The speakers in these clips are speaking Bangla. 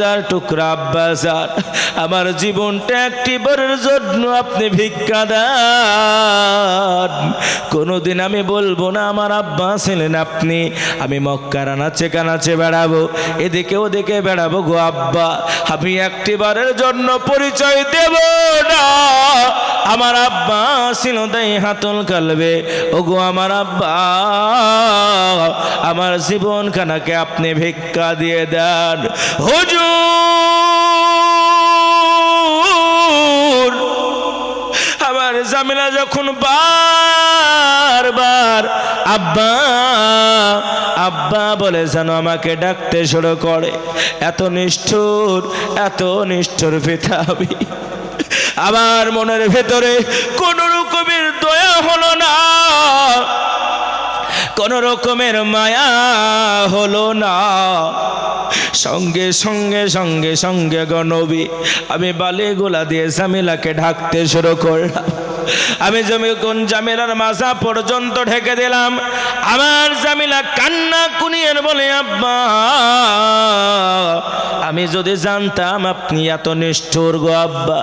যার টুকরা আব্বা স্যার, আমার জীবনটা একটিবারের জন্য আপনি ভিক্ষা দেন। কোনোদিন আমি বলবো না আমার আব্বা ছিলেন আপনি। আমি মক্কার আনাচে কানাচে বেড়াবো, এদিকে ওদিকে বেড়াবো গো আব্বা, আমি একটিবারের জন্য পরিচয় দেব না আমার আব্বা ছিল তাই হাতুল কালবে। ও গো আমার আব্বা, আমার জীবন খানাকে আপনি ভিক্ষা দিয়ে দেন। হুজুর, আমার জামিলা যখন বারবার আব্বা আব্বা বলে যেন আমাকে ডাকতে শুরু করে, এত নিষ্ঠুর পিতা আমি। আমার মনের ভেতরে কোন রকমের দয়া হলো না, কোন রকমের মায়া হলো না। সঙ্গে সঙ্গে সঙ্গে সঙ্গে গণবী আমি বালি গোলা দিয়ে জামিলাকে ঢাকতে শুরু করলাম। আমি যখন জামিলার মাথা পর্যন্ত ঢেকে দিলাম, আমার জামিলা কান্না কুনিয়ে বলে, আব্বা আমি যদি জানতাম আপনি এত নিষ্ঠুর গো আব্বা,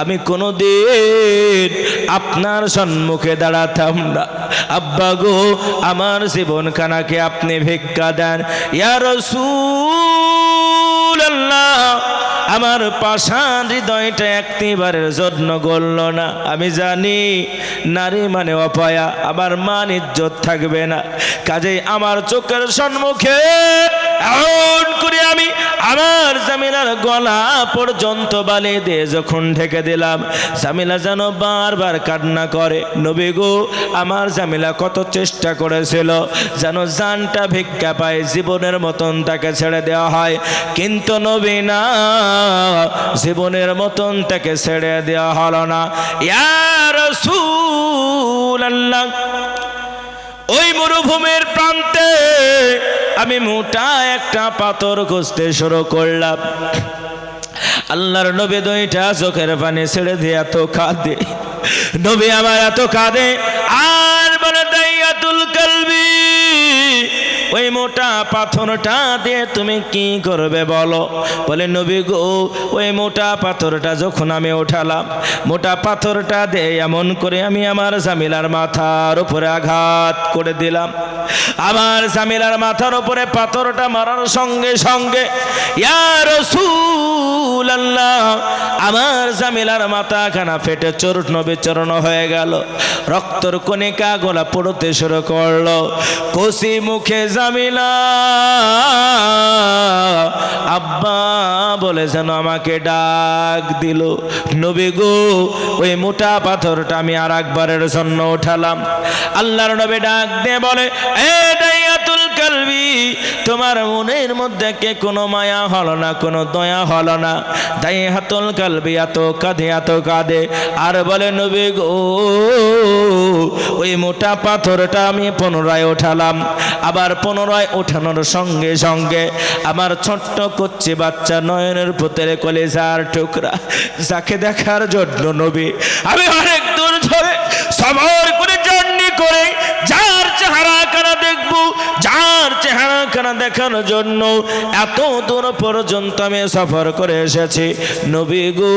আমি কোনোদিন আপনার সম্মুখে দাঁড়াতাম না। আব্বা গো, আমার জীবন খানাকে আপনি ভিক্ষা দেন। ইয়া রাসূলুল্লাহ, আমার পাষাণ হৃদয়টা একটিবারের জন্য গলল না। আমি জানি নারী মানে অপয়া, আমার মান ইজ্জত থাকবে না। কাজেই আমার চোখের সম্মুখে এমন করে আমি আমার জামিলার গলা পর্যন্ত বালি দিয়ে যখন ঢেকে দিলাম, জামিলা যেন বারবার কান্না করে। নবী গো, আমার জামিলা কত চেষ্টা করেছিল যেন জানটা ভিক্ষা পায়, জীবনের মতন তাকে ছেড়ে দেওয়া হয়, কিন্তু নবী না, জীবনের মতন তাকে ছেড়ে দেওয়া হলো না। ইয়া রাসূলুল্লাহ, ওই মরুভূমির প্রান্তে আমি মোটা একটা পাথর খুঁজতে শুরু করলাম। আল্লাহর নবী দুইটা চোখের পানি ছেড়ে দিয়ে এত কাঁদে, নবী আমার এত কাঁদে আর বলে, দাইয়াতুল কালবি, ওই মোটা পাথরটা দিয়ে তুমি কি করবে বলো? বলে, নবী গো, ওই মোটা পাথরটা যখন আমি উঠালাম, মোটা পাথরটা দিয়ে এমন করে আমি আমার জামিলার মাথার উপরে আঘাত করে দিলাম। আমার জামিলার মাথার উপরে পাথরটা মারার সঙ্গে সঙ্গে ইয়া রাসূলুল্লাহ, আমার জামিলার মাথাখানা ফেটে চূর্ণ বিচূর্ণ হয়ে গেল, রক্তর কণিকা গোলা পড়তে শুরু করলো। কষি মুখে জামিলা আব্বা বলে যেন আমাকে ডাক দিল। নবী গো, ওই মোটা পাথরটা আমি আর একবারের জন্য উঠালাম। আল্লাহর নবী ডাক দিয়ে বলে, এ দাইয়াতুল কালবি, তোমার মনের মধ্যে কে কোনো মায়া হলো না, কোনো দয়া হলো না? দাইয়াতুল কালবি এত কাঁদে আর বলে, নবী গো, ওই মোটা পাথরটা আমি পুনরায় উঠালাম। আবার পুনরায় ওঠানোর সঙ্গে সঙ্গে আমার ছোট্ট কচ্ছি বাচ্চা নয়নের পুতের কলিজার টুকরা, যাকে দেখার জন্য নবী আমি অনেক দূর ধরে সফর করে জার্নি করে যার চেহারা কানা দেখবো, যার চেহারা কানা দেখানোর জন্য এত দূর পর্যন্ত আমি সফর করে এসেছি, নবী গো,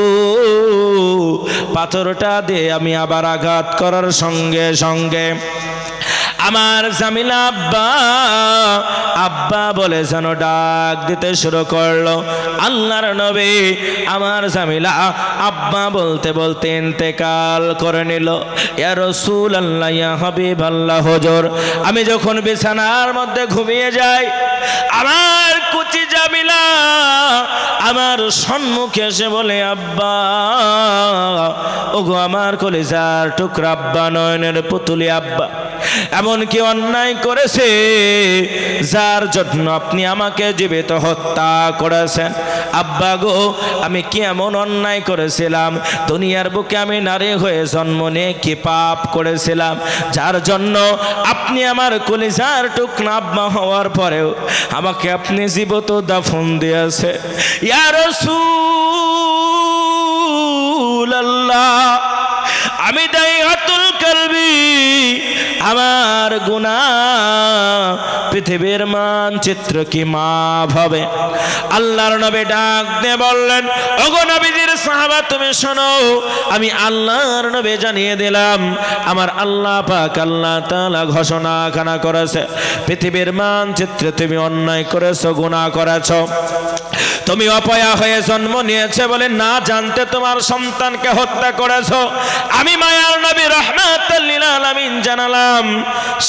পাথরটা দিয়ে আমি আবার আঘাত করার সঙ্গে সঙ্গে আমার জামিলা আব্বা আব্বা বলে যেন ডাক দিতে শুরু করলো। আল্লাহর নবী আমার জামিলা আব্বা বলতে বলতে ইন্তেকাল করে নিল। ইয়া রাসূলুল্লাহ, ইয়া হাবিবাল্লাহ, হুজুর, আমি যখন বিছানার মধ্যে ঘুমিয়ে যাই, আমার কুচি জামিলা আমার সম্মুখে এসে বলে, আব্বা, ওগো আমার কলিজার টুকরা আব্বা, নয়নের পুতুলি আব্বা, এমন কি অন্যায় করেছে যার জন্য আপনি আমাকে জীবিত হত্যা করেছেন? আব্বা গো, আমি কি এমন অন্যায় করেছিলাম? দুনিয়ার বুকে আমি নারী হয়ে জন্ম নিয়ে কি পাপ করেছিলাম যার জন্য আপনি আমার কলিজার টুকরা আব্বা হওয়ার পরেও আমাকে আপনি জীবিত দাফন দিয়েছে? ইয়া রাসূলুল্লাহ, আমি দাইয়াতুল কালবি, আমার গুনাহ পৃথিবীর মানচিত্র কি মাপ হবে? আল্লাহর নবী ডাক দিয়ে বললেন, ওগো নবীজির সাহাবা তুমি শোনো, আমি আল্লাহর নবী জানিয়ে দিলাম, আমার আল্লাহ পাক আল্লাহ তাআলা ঘোষণাখানা করেছে, পৃথিবীর মানচিত্রে তুমি অন্যায় করেছো, গুনাহ করেছো, তুমি অপয়া হয়ে জন্ম নিয়েছে বলে না জানতে তোমার সন্তানকে হত্যা করেছো। আমি মায়ার নবী রাহমাতুল লিল আলামিন জানালাম,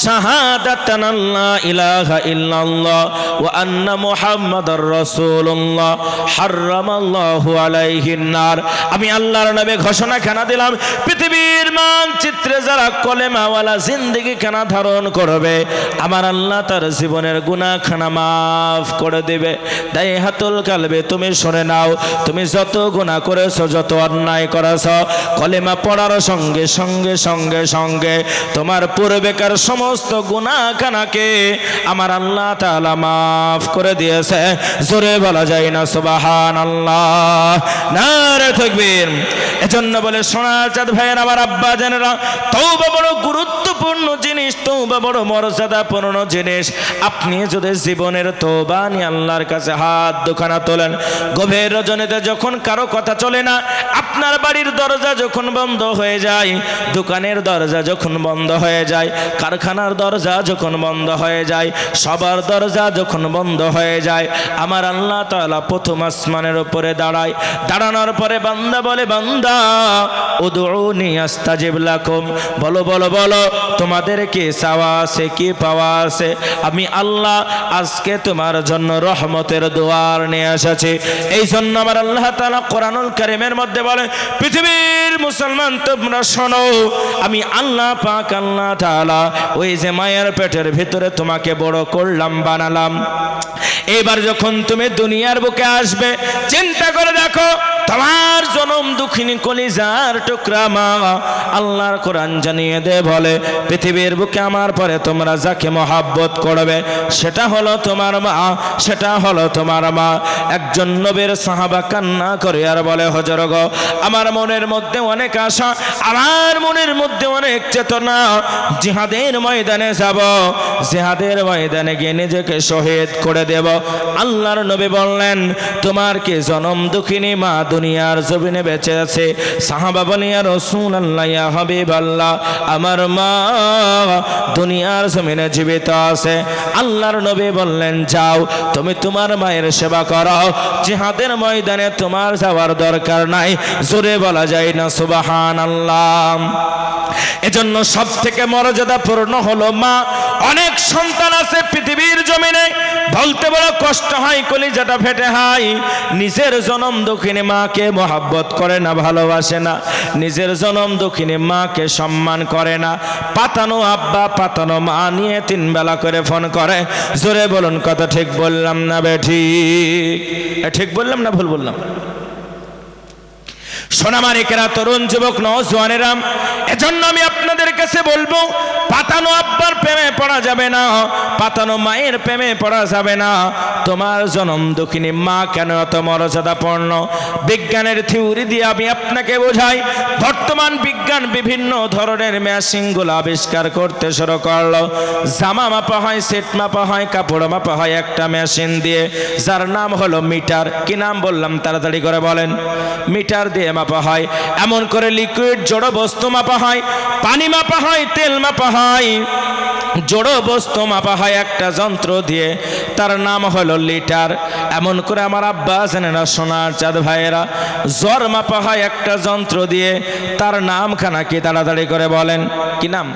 শাহাদাতান আল্লা ইলাহা ইল্লাল্লাহ ওয়া আন্না মুহাম্মাদুর রাসূলুল্লাহ হারামাল্লাহু আলাইহিন নার। আমি আল্লাহর নবী ঘোষণা খানা দিলাম, পৃথিবীর মানচিত্রে যারা কলেমাওয়ালা জিন্দেগি খানা ধারণ করবে, আমার আল্লাহ তার জীবনের গুনাহখানা মাফ করে দেবে। দাইহাতুল কালবে তুমি শুনে নাও, তুমি যত গুনাহ করেছো, যত অন্যায় করেছো, কলেমা পড়ার সঙ্গে সঙ্গে সঙ্গে সঙ্গে তোমার পূর্বেকার সমস্ত গুনাহখানাকে আমার আল্লাহ তাআলা মাফ করে দিয়েছে। জোরে বলা যায় না সুবহানাল্লাহ, নারে তাকবীর। এজন্য বলে সোনার চাঁদ ভাইয়ের আমার আব্বা জানেরা, তওবা বড় গুরুত্বপূর্ণ জিনিস, তওবা বড় মর্যাদাপূর্ণ জিনিস। আপনি যদি জীবনের তওবা নিয়ে আল্লাহর কাছে হাত দুখানা তোলেন, গভীর রজনীতে যখন কারো কথা চলে না, আপনার বাড়ির দরজা যখন বন্ধ হয়ে যায়, দোকানের দরজা যখন বন্ধ হয়ে যায়, কারখানার দরজা যখন বন্ধ হয়ে যায়, সবার দরজা যখন বন্ধ হয়ে যায়, আমার আল্লাহ তাআলা প্রথম আসমানের উপরে দাঁড়ায়। দাঁড়ানোর পরে বান্দা বলে, বান্দা উদউনি আস্তাজিব লাকুম, বলো বলো বলো তোমাদের কি চাওয়া আছে, কি পাওয়া আছে? আমি আল্লাহ আজকে তোমার জন্য রহমতের দুয়ার নিয়ে এসেছি। এই জন্য আমার আল্লাহ তাআলা কোরআনুল কারীমের মধ্যে বলে, পৃথিবীর মুসলমান তোমরা শোনো, আমি আল্লাহ পাক আল্লাহ তাআলা ওই যে মায়ের পেটের ভিতরে তোমাকে বড় করলাম, বানালাম, এবার যখন তুমি দুনিয়ার বুকে আসবে, চিন্তা করে দেখো, তোমার জনম দুঃখিনী কলিজার টুকরা মা আল্লাহর কোরআন জানিয়ে দে বলে, পৃথিবীর বুকে আমার পরে তোমরা যাকে মহাব্বত করবে সেটা হলো তোমার মা, সেটা হলো তোমার মা। একজন নবীর সাহাবা কান্না করে আর বলে, হুজুর গো, আমার মনের মধ্যে অনেক আশা, আমার মনের মধ্যে অনেক চেতনা, জিহাদের ময়দানে যাব, জিহাদের ময়দানে গিয়ে নিজেকে শহীদ করে দেব। আল্লাহর নবী বললেন, তোমার কি জনম দুঃখিনী মা দুনিয়ার জমিনে বেঁচে আছে? সাহাবা বলে, ইয়া রাসূলুল্লাহ, ইয়া হাবিবাল্লাহ, আমার মা দুনিয়ার জমিনে জীবিত আছে। আল্লাহর নবী বললেন, যাও তুমি তোমার মায়ের সেবা করো, জিহাদের ময়দানে তোমার যাওয়ার দরকার নাই। জোরে বলা যায় না সুবহানাল্লাহ। এজন্য সব থেকে মর্যাদাপূর্ণ হলো মা। অনেক সন্তান আছে পৃথিবীর জমিনে, বলতে বড় কষ্ট হয়, কলিজাটা ফেটে হয়, নিজের জনম দুঃখিনী মাকে মহাব্বত করে না, ভালোবাসে না, নিজের জনম দুঃখিনী মাকে সম্মান করে না, পাতানো আব্বা পাতানো মা নিয়ে 3 বেলা করে ফোন করে। জোরে বলুন, কথা ঠিক বললাম না বেঠিক? ঠিক বললাম না ভুল বললাম? সোনামানিকেরা, তরুণ যুবক নওজোয়ানেরা, এজন্য আমি আপনাদের কাছে বলবো, পাতানো আব্বার প্রেমে পড়া যাবে না, পাতানো মায়ের প্রেমে পড়া যাবে না। তোমার জনম দুঃখিনী মা কেন এত মর্যাদাপূর্ণ? বিজ্ঞানের থিওরি দিয়ে আমি আপনাকে বোঝাই। বর্তমান বিজ্ঞান বিভিন্ন ধরনের মেশিনগুলো আবিষ্কার করতে শুরু করলো। জামা মাপা হয়, সেট মাপা হয়, কাপড় মাপা হয় একটা মেশিন দিয়ে, যার নাম হলো মিটার। কি নাম বললাম তাড়াতাড়ি করে বলেন? মিটার দিয়ে মাপা হয়। এমন করে লিকুইড জড় বস্তু মাপা হয়, পানি মাপা হয়, তেল মাপা হয়, জড় বস্তু মাপা হয় একটা যন্ত্র দিয়ে, তার নাম হলো লিটার। এমন করে আমার আব্বা জানেনা, সোনার চাঁদ ভাইয়েরা, জ্বর মাপা হয় একটা যন্ত্র দিয়ে, তার নামখানা কি তাড়াতাড়ি করে বলেন? কি নাম?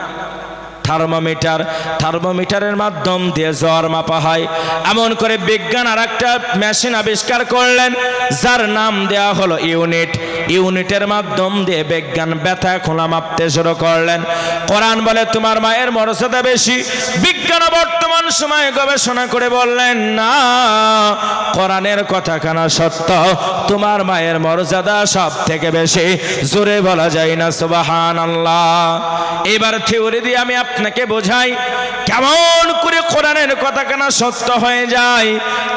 থার্মোমিটার। থার্মোমিটারের মাধ্যম দিয়ে জ্বর মাপা হয়। এমন করে বিজ্ঞান আর একটা মেশিন আবিষ্কার করলেন, যার নাম দেয়া হলো ইউনিট। ইউনিটের মাধ্যম দিয়ে বিজ্ঞান ব্যথা খোলা মাপতে শুরু করলেন। কোরআন বলে তোমার মায়ের মর্যাদা বেশি। বিজ্ঞান বর্তমান সময়ে গবেষণা করে বললেন, না, কোরআনের কথা কানা সত্য, তোমার মায়ের মর্যাদা সব থেকে বেশি। জোরে বলা যায় না সুবহানাল্লাহ। এবার থিওরি দিয়ে আমি আপনাকে বোঝাই কেমন করে কোরআনের কথা কেন সত্য হয়ে যায়।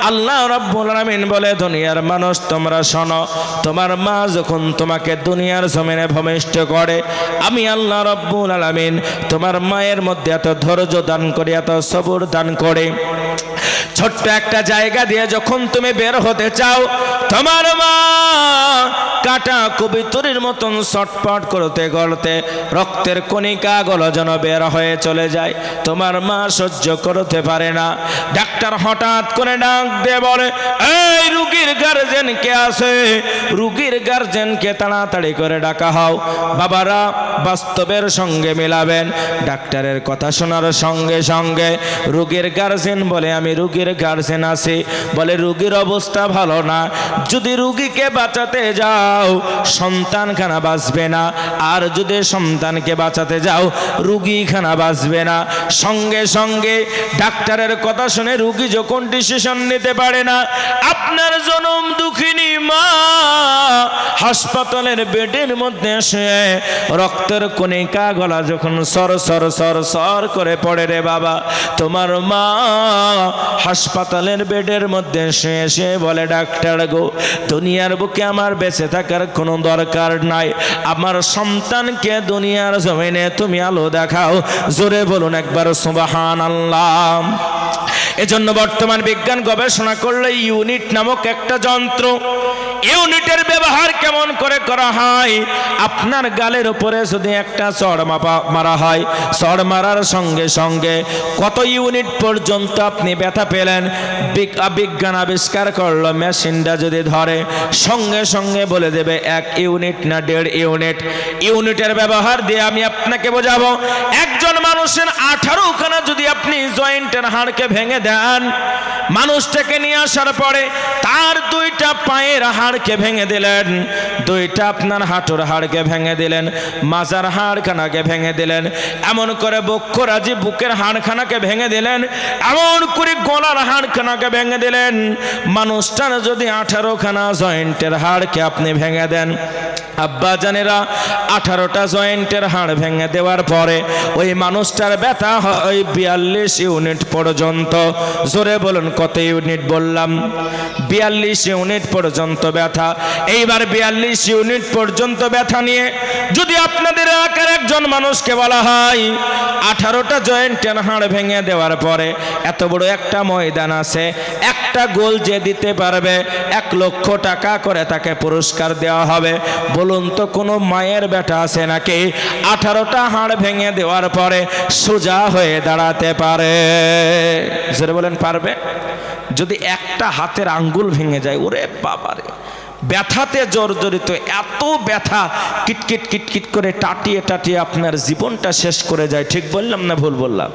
আল্লাহ রাব্বুল আলামিন বলে, দুনিয়ার মানুষ তোমরা শোনো, তোমার মা যখন তোমাকে দুনিয়ার জমিনে ভূমিষ্ঠ করে, আমি আল্লাহ রাব্বুল আলামিন তোমার মায়ের মধ্যে এত ধৈর্য দান করি, এত সবর দান করে, ছোট্ট একটা জায়গা দিয়ে যখন তুমি বের হতে চাও, তোমার মা কাটা কবিতরের মতন ছটফট করতে করতে রক্তের কণিকাগুলো যেন বের হয়ে চলে যায়। তোমার মা সহ্য করতে পারে না। ডাক্তার হঠাৎ করে ডাক দিয়ে বলে, এই রুগীর গার্জেন কে আছে? রুগীর গার্জেনকে তাড়াতাড়ি করে ডাকা হও। বাবারা বাস্তবের সঙ্গে মিলাবেন। ডাক্তারের কথা শোনার সঙ্গে সঙ্গে রুগীর গার্জেন বলে, আমি রুগীর গার্জেন আছি। বলে, রুগীর অবস্থা ভালো না, যদি রুগীকে বাঁচাতে যাও সন্তানখানা বাঁচবে না, আর যদি সন্তানকে বাঁচাতে যাও রুগীখানা বাঁচবে না। সঙ্গে সঙ্গে ডাক্তারের কথা শুনে রুগী যখন ডিসিশন নিতে পারে না, আপনার জনম দুঃখিনী মা হাসপাতালের বেডের মধ্যে শুয়ে রক্তের কণিকা গলা যখন সর সর সর সর করে পড়ে, রে বাবা তোমার মা হাসপাতালের বেডের মধ্যে শুয়ে শুয়ে বলে, ডাক্তার গো, দুনিয়ার বুকে আমার বেঁচে থাকার কোনো দরকার নাই, আমার সন্তানকে দুনিয়ার জমিনে তুমি আলো দেখাও। জোরে বলুন একবার সুবহানাল্লাহ। এজন্য বর্তমান বিজ্ঞান গবেষণা করলে ইউনিট নামক একটা যন্ত্র, ইউনিটের ব্যবহার কেমন করে করা হয়। আপনার গালের উপরে যদি একটা চড় মারা হয়, চড় মারার সঙ্গে সঙ্গে কত ইউনিট পর্যন্ত আপনি ব্যথা পেলেন, বিজ্ঞান আবিষ্কার করলো মেশিনটা যদি ধরে সঙ্গে সঙ্গে বলে দেবে 1 ইউনিট না 1.5 ইউনিট। ইউনিটের ব্যবহার দিয়ে আমি আপনাকে বোঝাবো, একজন মানুষের 18খানা যদি আপনি জয়েন্টের হাড়কে ভেঙে দেন, মানুষটাকে নিয়ে আসার পরে তার 2টা পায়ের হাড়কে ভেঙে দিলেন, 2টা আপনার হাঁটুর হাড়কে ভেঙে দিলেন, মাজার হাড়খানাকে ভেঙে দিলেন, এমন করে বক্ষরাজি বুকের হাড়খানাকে ভেঙে দিলেন, এমন করে গলার হাড়খানাকে ভেঙে দিলেন। মানুষটার যদি 18খানা জয়েন্টের হাড়কে আপনি ভেঙে দেন, আব্বা জানেরা 18টা জয়েন্টের হাড় ভেঙে দেওয়ার পরে ওই মানুষটার ব্যথা হয় 42 ইউনিট পর্যন্ত। জোরে বলুন কত ইউনিট বললাম? 42 ইউনিট পর্যন্ত ব্যথা। এইবার 42 ইউনিট পর্যন্ত ব্যথা নিয়ে যদি আপনাদের এলাকার একজন মানুষকে বলা হয় 18টা জয়েন্টের হাড় ভেঙে দেওয়ার পরে এত বড় একটা ময়দান আছে, একটা গোল যে দিতে পারবে 1 লক্ষ টাকা করে তাকে পুরস্কার দেওয়া হবে। বলুন তো কোনো মায়ের বেটা আছে নাকি 18টা হাড় ভেঙে দেওয়ার পরে সোজা হয়ে দাঁড়াতে পারে? জোরে বলেন পারবে? যদি একটা হাতের আঙ্গুল ভেঙে যায়, ওরে বাবারে, ব্যথাতে জর্জরিত, এত ব্যথা, কিটকিট কিটকিট করে টাটিয়ে টাটিয়ে আপনার জীবনটা শেষ করে যায়। ঠিক বললাম না ভুল বললাম?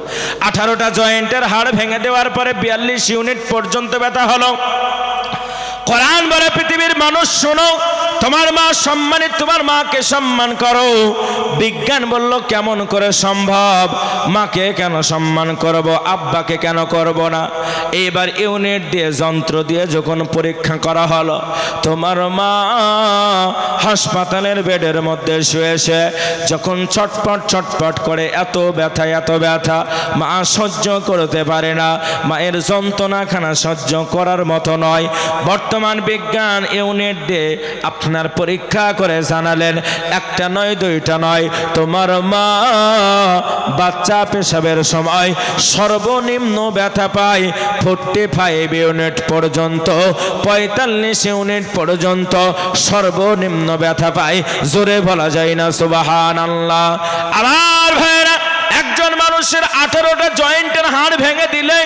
18টা জয়েন্টের হাড় ভেঙে দেওয়ার পরে 42 ইউনিট পর্যন্ত ব্যথা হলো। কোরআন বলে, পৃথিবীর মানুষ শোনো, তোমার মা সম্মানিত, তোমার মাকে সম্মান করো। বিজ্ঞান বলল কেমন করে সম্ভব? মাকে কেন সম্মান করব, আব্বাকে কেন করব না? এইবার ইউনিট দিয়ে যন্ত্র দিয়ে যখন পরীক্ষা করা হলো, তোমার মা হাসপাতালের বেডের মধ্যে শুয়ে শুয়ে যখন ছটপট ছটপট করে, এত ব্যথা এত ব্যথা, মা সহ্য করতে পারে না, মায়ের যন্ত্রণাখানা সহ্য করার মতো নয়। বর্তমান বিজ্ঞান ইউনিট দিয়ে আপনার পরীক্ষা করে জানালেন, একটা নয় 2টা নয়, তোমার মা বাচ্চা পেশাবের সময় সর্বনিম্ন ব্যথা পায় 45 ইউনিট পর্যন্ত, 45 ইউনিট পর্যন্ত সর্বনিম্ন ব্যথা পায়। জোরে বলা যায় না সুবহানাল্লাহ? আমার ভাইরা, একজন মানুষের 18টা জয়েন্টের হাড় ভেঙে দিলে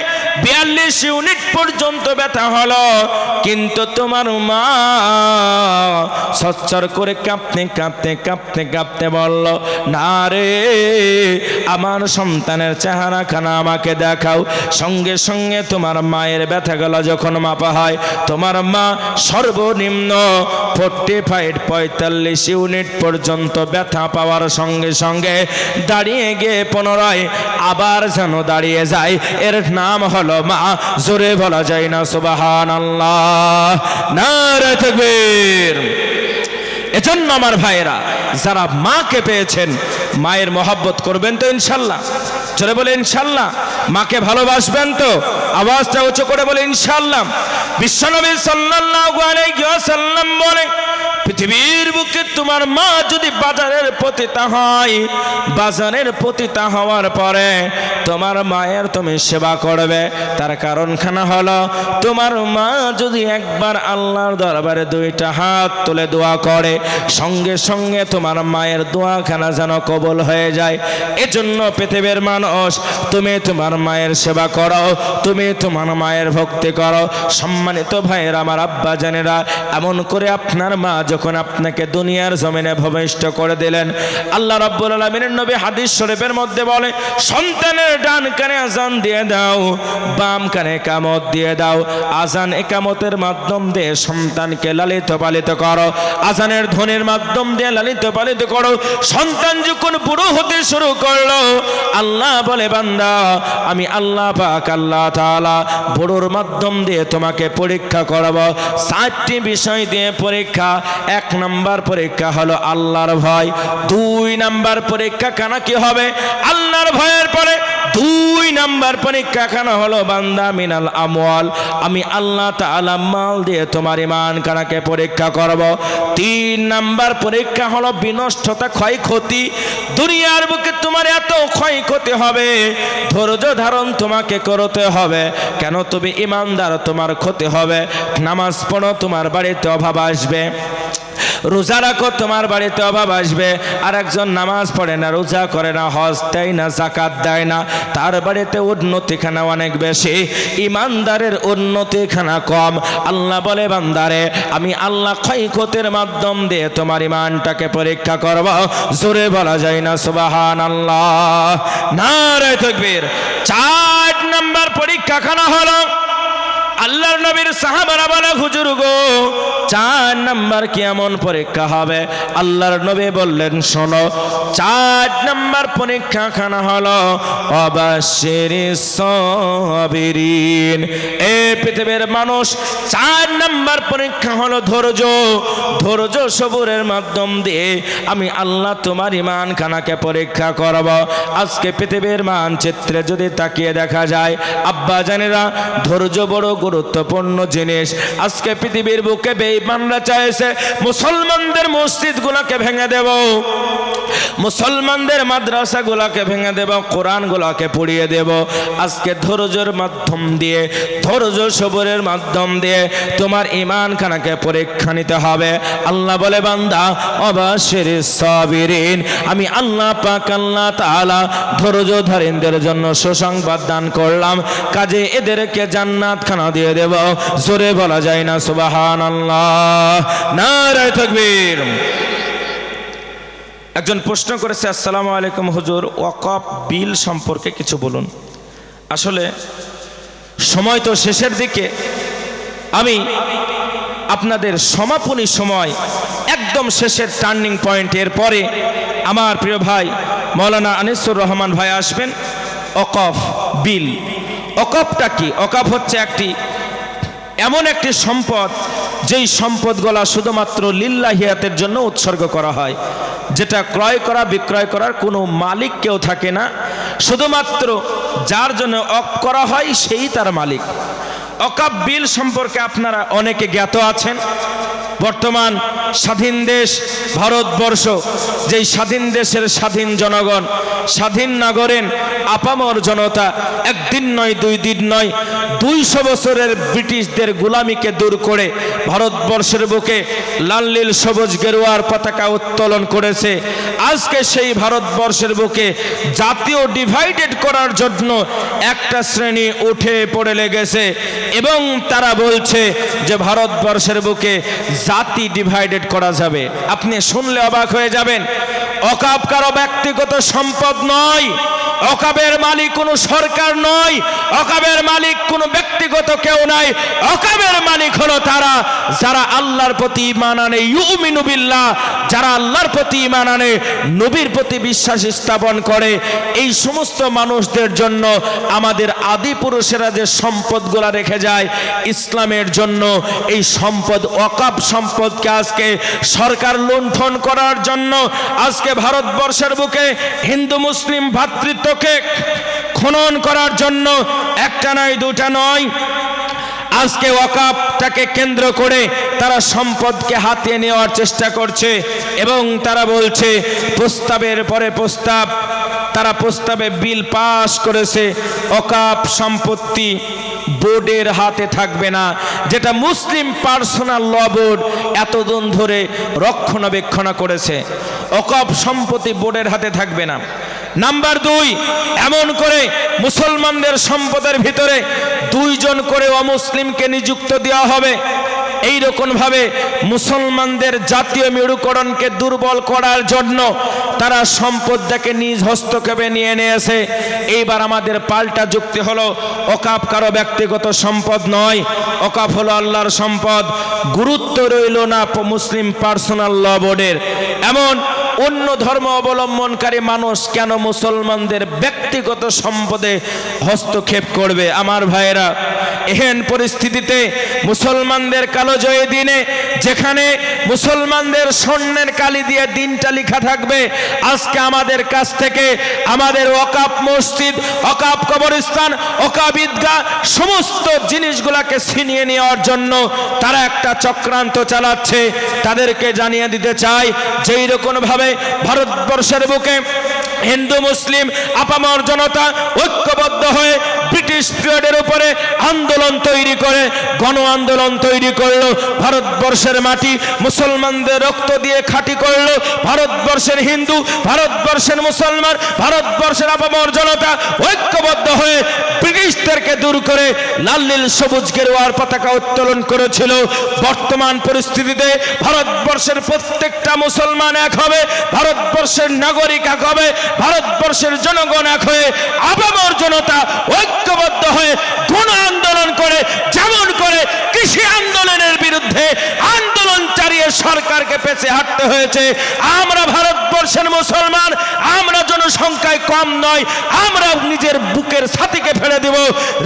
42 ইউনিট পর্যন্ত ব্যথা হলো, কিন্তু তোমার মা সচ্চর করে কাঁপতে কাঁপতে কাঁপতে কাঁপতে বলল, না রে, আমার সন্তানের চেহারাখানা আমাকে দেখাও। সঙ্গে সঙ্গে তোমার মায়ের ব্যথাগুলো যখন মাপা হয়, তোমার মা সর্বনিম্ন 45 ইউনিট পর্যন্ত ব্যথা পাওয়ার সঙ্গে সঙ্গে দাঁড়িয়ে গিয়ে পুনরায় আবার যেন দাঁড়িয়ে যায়। এর নাম হলো মা। জোরে বলা যায় না সুবহানাল্লাহ? নারে তাকবীর! এজন্য আমার ভাইরা, যারা মাকে পেয়েছেন মায়ের মহব্বত করবেন তো ইনশাল্লাহ? চলে বলে ইনশাল্লাহ। মাকে ভালোবাসবেন তো? আওয়াজটা উঁচু করে বলে ইনশাল্লাহ। বিশ্বনবী সাল্লাল্লাহু আলাইহি ওয়াসাল্লাম বলে, পৃথিবীর বুকে তোমার মা যদি বাজারের পতিতা হয়, বাজারের পতিতা হওয়ার পরে তোমার মায়ের তুমি সেবা করবে। তার কারণখানা হলো, তোমার মা যদি একবার আল্লাহর দরবারে দুইটা হাত তুলে দোয়া করে, সঙ্গে সঙ্গে তোমার মায়ের দোয়াখানা যেন কবুল হয়ে যায়। এজন্য পৃথিবীর মানুষ, তুমি তোমার মায়ের সেবা করো, তুমি তোমার মায়ের ভক্তি করো। সম্মানিত ভাইয়েরা, আমার আব্বা জানেরা, এমন করে আপনার মা যখন আপনাকে দুনিয়ার জমিনে ভূমিষ্ঠ করে দিলেন, আল্লাহ রাব্বুল আলামিনের নবী হাদিস শরীফের মধ্যে বলে, সন্তানের ডান কানে আজান দিয়ে দাও, বাম কানে ইকামত দিয়ে দাও। আজান ইকামতের মাধ্যম দিয়ে সন্তানকে লালিত পালিত করো, আজানের ধ্বনির মাধ্যম দিয়ে লালিত পালিত করো। সন্তান যখন বুড়ো হতে শুরু করলো, আল্লাহ বলে, বান্দা আমি আল্লাহ পাক আল্লাহ তাআলা বুড়োর মাধ্যম দিয়ে তোমাকে পরীক্ষা করব। 4টি বিষয় দিয়ে পরীক্ষা। 1 নাম্বার পরীক্ষা হলো আল্লাহর ভয়। 2 নাম্বার পরীক্ষা কানা কি হবে? আল্লাহর ভয়ের পরে 2 নাম্বার পরীক্ষা কানা হলো বান্দা মিনাল আমওয়াল, আমি আল্লাহ তাআলা মাল দিয়ে তোমার ঈমান কানাকে পরীক্ষা করব। 3 নাম্বার পরীক্ষা হলো বিনষ্টতা, ক্ষয়ক্ষতি। দুনিয়ার বুকে তোমার এত ক্ষয়ক্ষতি হবে, ধৈর্য ধারণ তোমাকে করতে হবে। কেন? তুমি ঈমানদার, তোমার ক্ষতি হবে। নামাজ পড়ো, তোমার বাড়িতে অভাব আসবে। রোজা রাখো, তোমার বাড়িতে অভাব আসবে। আর একজন নামাজ পড়ে না, রোজা করে না, হজ দেয় না, যাকাত দেয় না, তার বাড়িতে উন্নতিখানা অনেক বেশি, ইমানদারের উন্নতিখানা কম। আল্লাহ বলে, বান্দারে আমি আল্লাহ ক্ষয়ক্ষতির মাধ্যম দিয়ে তোমার ইমানটাকে পরীক্ষা করব। জোরে বলা যায় না সুবহানাল্লাহ? নারে তাকবীর। 4 নাম্বার পরীক্ষাখানা হলো, আল্লাহর নবীর সাহাবারা বলে, হুজুর গো 4 নাম্বার কি এমন পরীক্ষা হবে? আল্লাহর নবী বললেন, শোনো, 4 নাম্বার পরীক্ষাখানা হলো অবাশিরিস সাবিরিন। এই পৃথিবীর মানুষ, 4 নাম্বার পরীক্ষা হলো ধৈর্য। ধৈর্য সবুরের মাধ্যম দিয়ে আমি আল্লাহ তোমার ঈমান খানাকে পরীক্ষা করব। আজকে পৃথিবীর মানচিত্রে যদি তাকিয়ে দেখা যায়, আব্বা জানেরা, ধৈর্য বড় গুরুত্বপূর্ণ জিনিস। আজকে পৃথিবীর বুকে বেঈমানরা চাইছে মুসলমানদের মসজিদগুলোকে ভেঙে দেব, মুসলমানদের মাদ্রাসাগুলোকে ভেঙে দেব, কোরআনগুলোকে পুড়িয়ে দেব। আজকে ধৈর্যের মাধ্যম দিয়ে, ধৈর্য সবরের মাধ্যম দিয়ে তোমার ঈমান খানাকে পরীক্ষা নিতে হবে। আল্লাহ বলে, বান্দা অবাশিরিস সাবিরিন, আমি আল্লাহ পাক আল্লাহ তাআলা ধৈর্যধারীদের জন্য সুসংবাদ দান করলাম, কাজে এদেরকে জান্নাত খানা দিয়ে দেব। জোরে বলা যায় না সুবহানাল্লাহ? নারে তাকবীর। একজন প্রশ্ন করেছে, আসসালামু আলাইকুম হুজুর, ওয়াকফ বিল সম্পর্কে কিছু বলুন। আসলে সময় তো শেষের দিকে, আমি আপনাদের সমাপনী সময়, একদম শেষের টার্নিং পয়েন্টের পরে আমার প্রিয় ভাই মাওলানা আনিসুর রহমান ভাই আসবেন। ওয়াকফ বিল, ওয়াকফটা কি? ওয়াকফ হচ্ছে এমন একটি সম্পদ, যেই সম্পদগুলো শুধুমাত্র লিল্লাহিয়াতের জন্য উৎসর্গ করা হয়, যেটা ক্রয় করা বিক্রয় করার কোনো মালিক কেউ থাকে না, শুধুমাত্র যার জন্য ওয়াকফ করা হয় সেই তার মালিক। ওয়াকফ বিল সম্পর্কে আপনারা অনেকে জ্ঞাত আছেন। বর্তমান স্বাধীন দেশ ভারতবর্ষ, যেই স্বাধীন দেশের স্বাধীন জনগণ, স্বাধীন নাগরিক, আপামর জনতা, একদিন নয়, 2 দিন নয়, 200 বছরের ব্রিটিশদের গোলামিকে দূর করে ভারতবর্ষের বুকে লাল নীল সবুজ গেরুয়ার পতাকা উত্তোলন করেছে। আজকে সেই ভারতবর্ষের বুকে জাতীয় ডিভাইডেড করার জন্য একটা শ্রেণী উঠে পড়ে লেগেছে এবং তারা বলছে যে ভারতবর্ষের বুকে জাতি ডিভাইডেড করা যাবে। আপনি শুনলে অবাক হয়ে যাবেন। ওয়াকফ কারো ব্যক্তিগত সম্পদ নয়, ওয়াকফের মালিক কোনো সরকার নয়, ওয়াকফের মালিক কোনো ব্যক্তিগত কেউ নাই। ওয়াকফের মালিক হলো তারা যারা আল্লাহর প্রতি ঈমান আনে, ইউমিনু বিল্লাহ, যারা আল্লাহর প্রতি ঈমান আনে, নবীর প্রতি বিশ্বাস স্থাপন করে। এই সমস্ত মানুষদের জন্য আমাদের আদি পুরুষেরা যে সম্পদগুলা রেখে যায়, ইসলামের জন্য এই সম্পদ ওয়াকফ সম্পদকে আজকে সরকার লুণ্ঠন করার জন্য আজকে ভারতবর্ষের বুকে হিন্দু মুসলিম ভ্রাতৃত্বকে খনন করার জন্য একটা নয় দুটা নয়, আজকে ওয়াকফটাকে কেন্দ্র করে তারা সম্পদকে হাতিয়ে নেওয়ার চেষ্টা করছে এবং তারা বলছে প্রস্তাবের পরে প্রস্তাব, তারা প্রস্তাবে বিল পাস করেছে ওয়াকফ সম্পত্তি বোর্ডের হাতে থাকবে না, যেটা মুসলিম পার্সোনাল ল বোর্ড এতদিন ধরে রক্ষণাবেক্ষণ করেছে। ওয়াকফ সম্পত্তি বোর্ডের হাতে থাকবে না। নাম্বার 2, এমন করে মুসলমানদের সম্পদের ভিতরে 2 জন করে অমুসলিমকে নিযুক্ত দেওয়া হবে। এই রকম ভাবে মুসলমানদের জাতীয় মেরুকরণকে দুর্বল করার জন্য তারা সম্পদটাকে নিজ হস্তক্ষেপে নিয়ে নিয়েছে। এইবার আমাদের পাল্টা যুক্তি হলো ওয়াকফ কারো ব্যক্তিগত সম্পদ নয়, ওয়াকফ হলো আল্লাহর সম্পদ। গুরুত্ব রইল না মুসলিম পার্সোনাল ল বোর্ডের। এমন অন্য ধর্ম অবলম্বনকারী মানুষ কেন মুসলমানদের ব্যক্তিগত সম্পদে হস্তক্ষেপ করবে? আমার ভাইয়েরা, এহেন পরিস্থিতিতে মুসলমানদের কালোজয়ী দিনে যেখানে মুসলমানদের স্বর্ণের কালি দিয়ে দিনটা লেখা থাকবে, আজকে আমাদের কাছ থেকে আমাদের ওয়াকফ মসজিদ, ওয়াকফ কবরস্থান, ওয়াকফ ঈদগাহ সমস্ত জিনিসগুলোকে ছিনিয়ে নেওয়ার জন্য তারা একটা চক্রান্ত চালাচ্ছে। তাদেরকে জানিয়ে দিতে চাই যে এইরকম ভাবে ভারতবর্ষের বুকে হিন্দু মুসলিম আপামর জনতা ঐক্যবদ্ধ হয়ে ব্রিটিশ পিরিয়ডের উপরে আন্দোলন তৈরি করে গণ আন্দোলন তৈরি করলো। ভারতবর্ষের মাটি মুসলমানদের রক্ত দিয়ে খাঁটি করলো। ভারতবর্ষের হিন্দু, ভারতবর্ষের মুসলমান, ভারতবর্ষের আপামর জনতা ঐক্যবদ্ধ হয়ে ব্রিটিশদেরকে দূর করে লাল নীল সবুজ গেরুয়ার পতাকা উত্তোলন করেছিল। বর্তমান পরিস্থিতিতে ভারতবর্ষের প্রত্যেকটা মুসলমান এক হবে, ভারতবর্ষের নাগরিক এক হবে, ভারতবর্ষের জনগণ এক হয়ে আপামর জনতা ঐক্যবদ্ধ হয়ে গণ আন্দোলন করে, যেমন করে কৃষি আন্দোলনের বিরুদ্ধে আন্দোলন চালিয়ে সরকারকে পেছে হাঁটতে হয়েছে। আমরা ভারতবর্ষের মুসলমান, আমরা জনসংখ্যায় কম নয়, আমরা নিজের বুকের ছাতিকে ফেলে দেব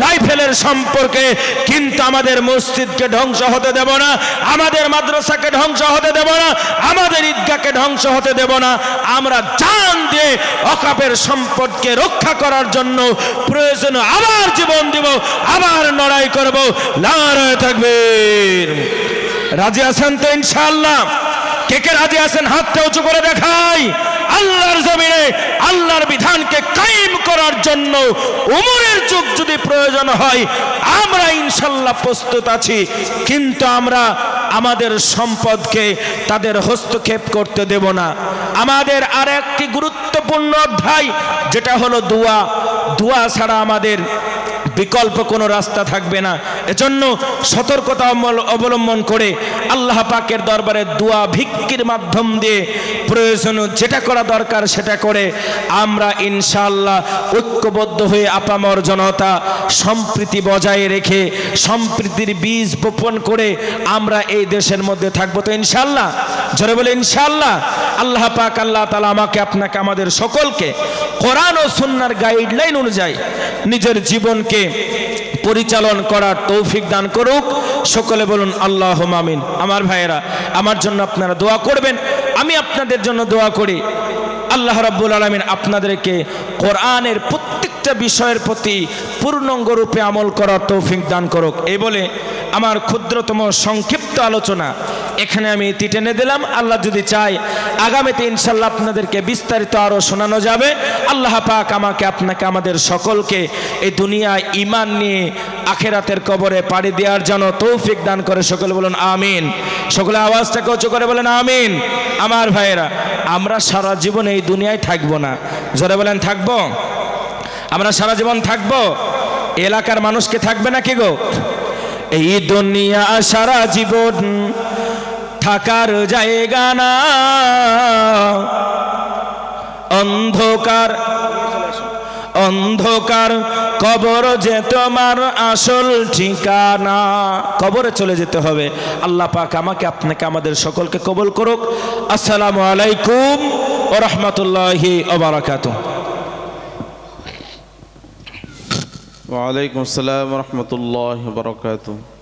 রাইফেলের সম্পর্কে, কিন্তু আমাদের মসজিদকে ধ্বংস হতে দেব না, আমাদের মাদ্রাসাকে ধ্বংস হতে দেব না, আমাদের ঈদগাহকে ধ্বংস হতে দেব না। আমরা জান দিয়ে ওয়াকফের সম্পদকে রক্ষা করার জন্য প্রয়োজন আবার জীবন দিব, আবার লড়াই করব। নারায়ে তাকবীর। রাজি আছেন তো ইনশাআল্লাহ? কে কে রাজি আছেন হাতটা উঁচু করে দেখাই। আল্লাহর জমিনে আল্লাহর বিধানকে কায়েম করার জন্য উমরের যুগ যদি প্রয়োজন হয় আমরা ইনশাআল্লাহ প্রস্তুত আছি, কিন্তু আমরা আমাদের সম্পদকে তাদের হস্তক্ষেপ করতে দেব না। আমাদের আর একটি গুরুত্বপূর্ণ অধ্যায় যেটা হলো দোয়া। দোয়া ছাড়া আমাদের বিকল্প কোনো রাস্তা থাকবে না। এজন্য সতর্কতা অবলম্বন করে আল্লাহ পাকের দরবারে দোয়া ভিক্ষির মাধ্যম দিয়ে প্রয়োজন যেটা করা দরকার সেটা করে আমরা ইনশাআল্লাহ ঐক্যবদ্ধ হয়ে আপামর জনতা সম্প্রীতি বজায় রেখে সম্প্রীতির বীজ বপন করে আমরা এই দেশের মধ্যে থাকবো তো ইনশাআল্লাহ। জোরে বলে ইনশাআল্লাহ। আল্লাহ পাক আল্লাহ তাআলা আমাকে আপনাকে আমাদের সকলকে কোরআন ও সুন্নাহর গাইডলাইন অনুযায়ী নিজের জীবনকে পরিচালন করার তৌফিক দান করুক। সকলে বলুন আল্লাহুম্মা আমিন। আমার ভাইয়েরা, আমার জন্য আপনারা দোয়া করবেন, আমি আপনাদের জন্য দোয়া করি। আল্লাহ রাব্বুল আলামিন আপনাদেরকে কোরআনের প্রত্যেকটা বিষয়ের প্রতি পূর্ণাঙ্গ রূপে আমল করার তৌফিক দান করুক। এই বলে আমার ক্ষুদ্রতম সংক্ষিপ্ত আলোচনা এখানে আমি ইতি টেনে দিলাম। আল্লাহ যদি চায় আগামীতে ইনশাআল্লাহ আপনাদেরকে বিস্তারিত আরও শোনানো যাবে। আল্লাহ পাক আমাকে আপনাকে আমাদের সকলকে এই দুনিয়ায় ঈমান নিয়ে আখিরাতের কবরে পাড়ি দেওয়ার জন্য তৌফিক দান করে। সকলে বলুন আমিন। সকলে আওয়াজটাকে উঁচু করে বলেন আমিন। আমার ভাইয়েরা, আমরা সারা জীবন এই দুনিয়ায় থাকবো না। জোরে বলেন থাকবো? আমরা সারা জীবন থাকবো? এলাকার মানুষকে থাকবে না কি গো? এই দুনিয়া সারা জীবন থাকার জায়গা না, অন্ধকার অন্ধকার কবর যে তোমার আসল ঠিকানা। কবরে চলে যেতে হবে। আল্লাহ পাক আমাকে আপনাকে আমাদের সকলকে কবুল করুক। আসসালামু আলাইকুম ওয়া রাহমাতুল্লাহি ওয়া বারাকাতুহু। ওয়া আলাইকুম আসসালাম ওয়া রাহমাতুল্লাহি ওয়া বারাকাতুহু।